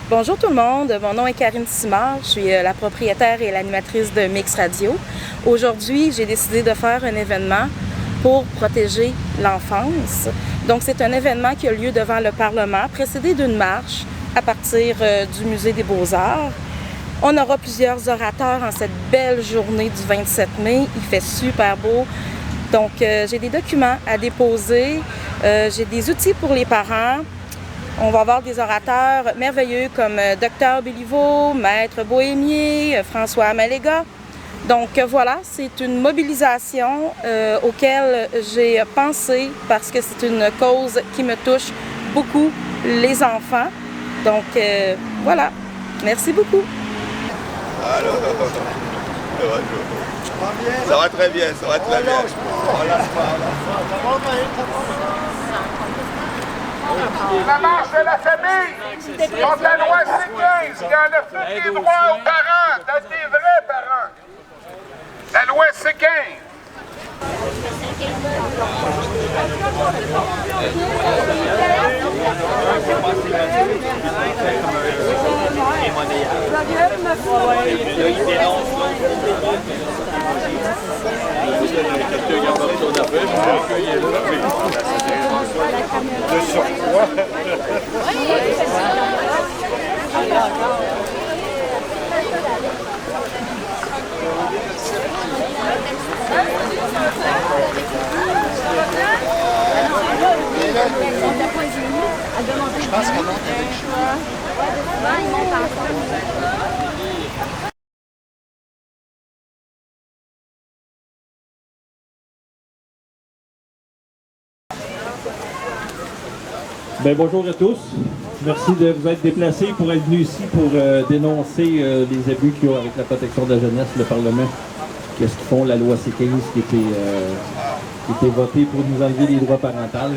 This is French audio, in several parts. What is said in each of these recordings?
Bonjour tout le monde, mon nom est Karine Simard, je suis la propriétaire et l'animatrice de Mix Radio. Aujourd'hui, j'ai décidé de faire un événement pour protéger l'enfance. Donc c'est un événement qui a lieu devant le Parlement, précédé d'une marche à partir du Musée des Beaux-Arts. On aura plusieurs orateurs en cette belle journée du 27 mai, il fait super beau. Donc j'ai des documents à déposer, j'ai des outils pour les parents. On va avoir des orateurs merveilleux comme Dr Béliveau, Maître Bohémier, François Amalega. Donc voilà, c'est une mobilisation auquel j'ai pensé parce que c'est une cause qui me touche beaucoup, les enfants. Donc voilà, merci beaucoup. Alors, ça va très bien, ça va très bien. La marche de la famille contre la loi C15 qui enlève tous les droits aux parents, d'être des vrais parents. La loi C15. De surcroît. Je pense qu'on monte avec le choix. Ils montent ensemble. Bien, bonjour à tous. Merci de vous être déplacés pour être venus ici pour dénoncer les abus qu'il y a avec la protection de la jeunesse, le Parlement. Qu'est-ce qu'ils font, la loi C15 qui était votée pour nous enlever les droits parentaux.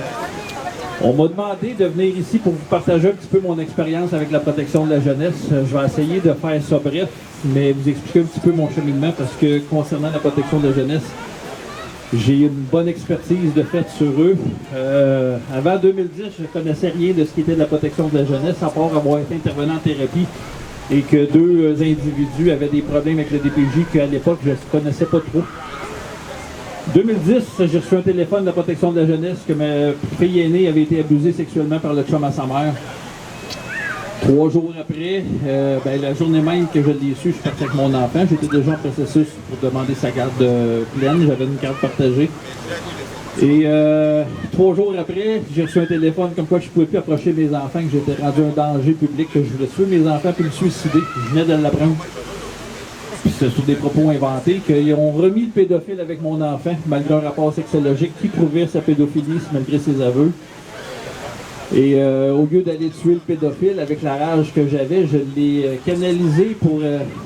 On m'a demandé de venir ici pour vous partager un petit peu mon expérience avec la protection de la jeunesse. Je vais essayer de faire ça bref, mais vous expliquer un petit peu mon cheminement parce que concernant la protection de la jeunesse, j'ai une bonne expertise de fait sur eux. Avant 2010, je ne connaissais rien de ce qui était de la protection de la jeunesse, à part avoir été intervenant en thérapie et que deux individus avaient des problèmes avec le DPJ qu'à l'époque, je ne connaissais pas trop. 2010, j'ai reçu un téléphone de la protection de la jeunesse que ma fille aînée avait été abusée sexuellement par le chum à sa mère. 3 jours après, la journée même que je l'ai su, je suis parti avec mon enfant. J'étais déjà en processus pour demander sa garde pleine. J'avais une carte partagée. Et 3 jours après, j'ai reçu un téléphone comme quoi je ne pouvais plus approcher mes enfants, que j'étais rendu un danger public, que je voulais tuer mes enfants puis me suicider. Je venais de l'apprendre. Puis c'est sur des propos inventés qu'ils ont remis le pédophile avec mon enfant, malgré un rapport sexologique qui prouvait sa pédophilie malgré ses aveux. Et au lieu d'aller tuer le pédophile, avec la rage que j'avais, je l'ai canalisé pour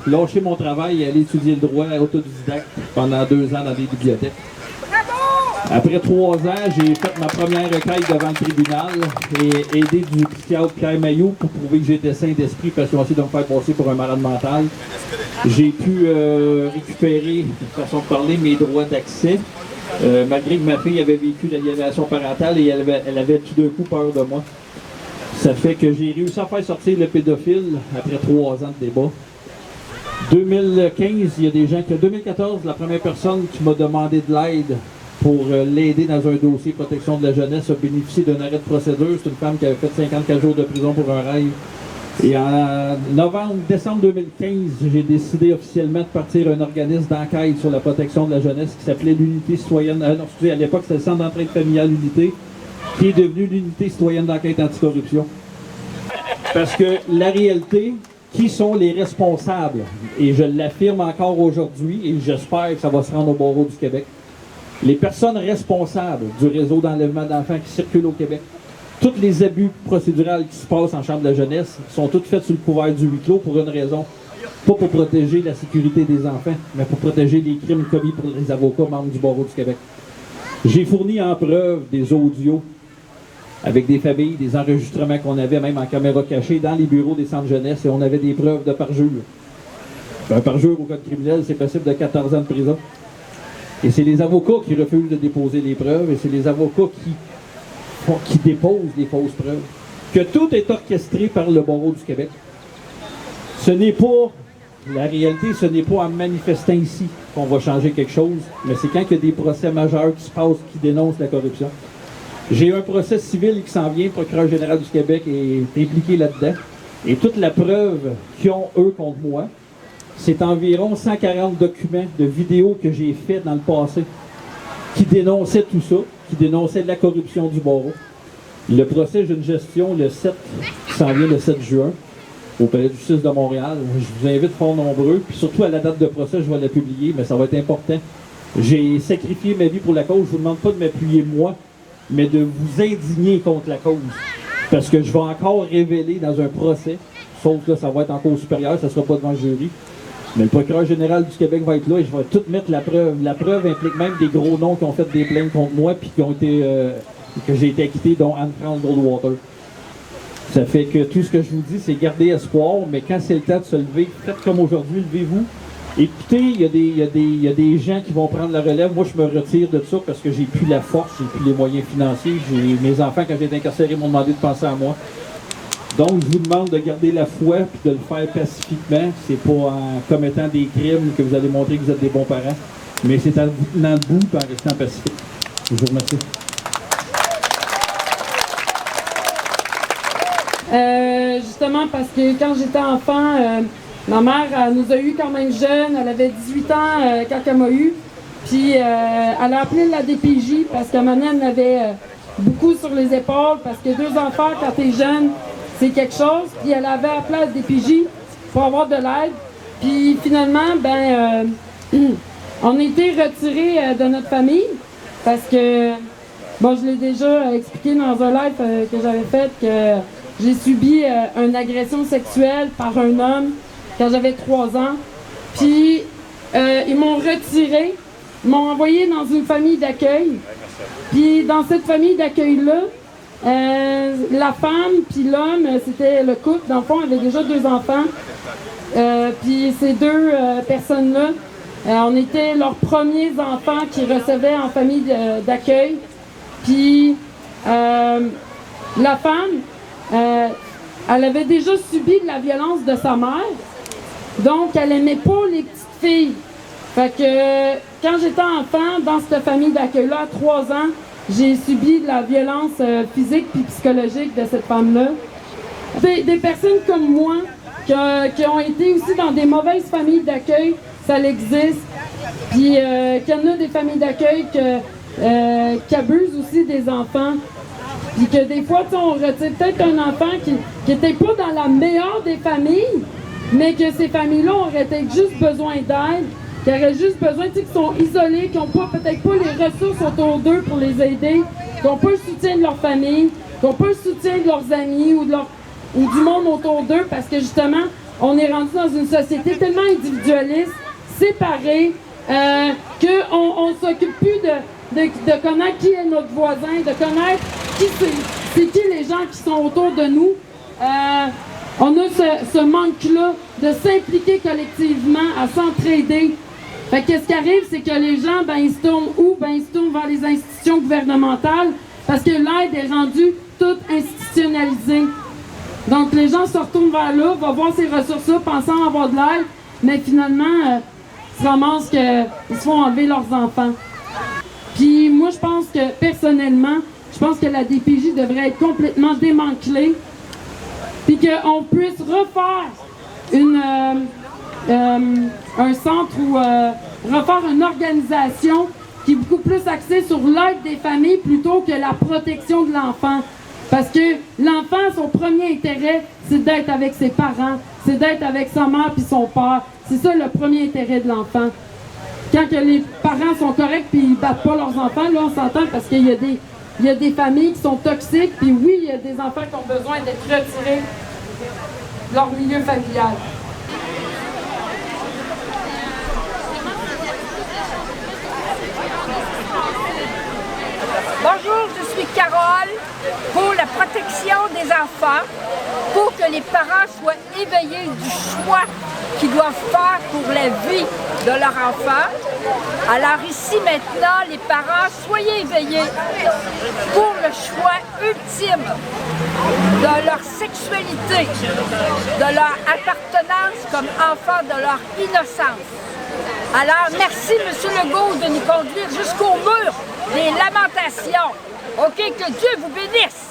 lâcher mon travail et aller étudier le droit autodidacte pendant 2 ans dans des bibliothèques. Après 3 ans, j'ai fait ma première requête devant le tribunal et aidé du psychiatre Pierre Mailloux pour prouver que j'étais sain d'esprit parce qu'ils ont essayé de me faire passer pour un malade mental. J'ai pu récupérer, de façon de parler, mes droits d'accès. Malgré que ma fille avait vécu l'aliénation parentale et elle avait tout d'un coup peur de moi. Ça fait que j'ai réussi à faire sortir le pédophile après 3 ans de débat. 2015, il y a des gens que... 2014, la première personne qui m'a demandé de l'aide pour l'aider dans un dossier protection de la jeunesse a bénéficié d'un arrêt de procédure. C'est une femme qui avait fait 54 jours de prison pour un rêve. Et en décembre 2015, j'ai décidé officiellement de partir un organisme d'enquête sur la protection de la jeunesse qui s'appelait l'Unité citoyenne. À l'époque, c'était le Centre d'entraide familiale Unité, qui est devenu l'Unité citoyenne d'enquête anticorruption. Parce que la réalité, qui sont les responsables, et je l'affirme encore aujourd'hui, et j'espère que ça va se rendre au barreau du Québec, les personnes responsables du réseau d'enlèvement d'enfants qui circulent au Québec, tous les abus procéduraux qui se passent en chambre de la jeunesse sont tous faits sous le couvert du huis clos pour une raison. Pas pour protéger la sécurité des enfants, mais pour protéger les crimes commis par les avocats membres du barreau du Québec. J'ai fourni en preuve des audios avec des familles, des enregistrements qu'on avait même en caméra cachée dans les bureaux des centres jeunesse et on avait des preuves de parjure. Un parjure au code criminel, c'est possible de 14 ans de prison. Et c'est les avocats qui refusent de déposer les preuves et c'est les avocats qui déposent les fausses preuves. Que tout est orchestré par le barreau du Québec. Ce n'est pas, la réalité, ce n'est pas en manifestant ici qu'on va changer quelque chose, mais c'est quand il y a des procès majeurs qui se passent, qui dénoncent la corruption. J'ai un procès civil qui s'en vient, le procureur général du Québec est impliqué là-dedans, et toute la preuve qu'ils ont, eux, contre moi, c'est environ 140 documents de vidéos que j'ai fait dans le passé qui dénonçaient tout ça, qui dénonçaient la corruption du barreau. Le procès d'une gestion, le 7, qui s'en vient le 7 juin, au Palais de justice de Montréal. Je vous invite fort nombreux, puis surtout à la date de procès, je vais la publier, mais ça va être important. J'ai sacrifié ma vie pour la cause. Je ne vous demande pas de m'appuyer moi, mais de vous indigner contre la cause. Parce que je vais encore révéler dans un procès, sauf que ça va être en cour supérieure, ça ne sera pas devant le jury. Mais le procureur général du Québec va être là et je vais tout mettre la preuve. La preuve implique même des gros noms qui ont fait des plaintes contre moi puis qui ont été que j'ai été acquitté, dont Anne-France Goldwater. Ça fait que tout ce que je vous dis, c'est garder espoir, mais quand c'est le temps de se lever, faites comme aujourd'hui, levez-vous. Écoutez, il y a des gens qui vont prendre la relève. Moi, je me retire de ça parce que j'ai plus la force, j'ai plus les moyens financiers. Mes enfants, quand j'ai été incarcéré, m'ont demandé de penser à moi. Donc, je vous demande de garder la foi et de le faire pacifiquement. C'est pas en commettant des crimes que vous allez montrer que vous êtes des bons parents, mais c'est en vous tenant debout et en restant pacifique. Je vous remercie. Justement parce que quand j'étais enfant, ma mère elle nous a eu quand même jeune, elle avait 18 ans quand elle m'a eu. Puis elle a appelé la DPJ parce qu'à un moment donné, elle avait beaucoup sur les épaules parce que 2 enfants quand t'es jeune, c'est quelque chose. Puis elle avait appelé la DPJ pour avoir de l'aide. Puis finalement, on a été retirés de notre famille parce que, bon, je l'ai déjà expliqué dans un live que j'avais fait que j'ai subi une agression sexuelle par un homme quand j'avais 3 ans. Puis, ils m'ont retiré, m'ont envoyé dans une famille d'accueil. Puis, dans cette famille d'accueil-là, la femme puis l'homme, c'était le couple. Dans le fond, avait déjà 2 enfants. Puis, ces 2 personnes-là, on était leurs premiers enfants qu'ils recevaient en famille d'accueil. Puis, la femme, elle avait déjà subi de la violence de sa mère, donc elle aimait pas les petites filles. Fait que quand j'étais enfant, dans cette famille d'accueil-là, à 3 ans, j'ai subi de la violence physique puis psychologique de cette femme-là. Des personnes comme moi, qui ont été aussi dans des mauvaises familles d'accueil, ça existe. Puis qu'il y en a des familles d'accueil qui abusent aussi des enfants. Puis que des fois, on retire peut-être un enfant qui n'était pas dans la meilleure des familles, mais que ces familles-là auraient peut-être juste besoin d'aide, qui auraient juste besoin, qui sont isolés, qui n'ont peut-être pas les ressources autour d'eux pour les aider, qui n'ont pas le soutien de leur famille, qui n'ont pas le soutien de leurs amis ou du monde autour d'eux, parce que justement, on est rendu dans une société tellement individualiste, séparée, qu'on ne s'occupe plus de connaître qui est notre voisin, de connaître c'est qui les gens qui sont autour de nous. On a ce manque-là de s'impliquer collectivement, à s'entraider. Fait que qu'est-ce qui arrive, c'est que les gens, ils se tournent où? Ils se tournent vers les institutions gouvernementales parce que l'aide est rendue toute institutionnalisée. Donc les gens se retournent vers là, vont voir ces ressources-là, pensant avoir de l'aide, mais finalement, ils se ramassent qu'ils se font enlever leurs enfants. Puis moi, je pense que, personnellement, je pense que la DPJ devrait être complètement démantelée, puis qu'on puisse refaire un centre ou refaire une organisation qui est beaucoup plus axée sur l'aide des familles plutôt que la protection de l'enfant. Parce que l'enfant, son premier intérêt, c'est d'être avec ses parents, c'est d'être avec sa mère puis son père. C'est ça le premier intérêt de l'enfant. Quand que les parents sont corrects puis ils battent pas leurs enfants, là on s'entend parce qu'il y a des familles qui sont toxiques, puis oui, il y a des enfants qui ont besoin d'être retirés de leur milieu familial. Bonjour, je suis Carole pour la protection des enfants, pour que les parents soient éveillés du choix qu'ils doivent faire pour la vie de leur enfant. Alors ici maintenant, les parents, soyez éveillés pour le choix ultime de leur sexualité, de leur appartenance comme enfants, de leur innocence. Alors merci M. Legault de nous conduire jusqu'au mur des lamentations. OK, que Dieu vous bénisse!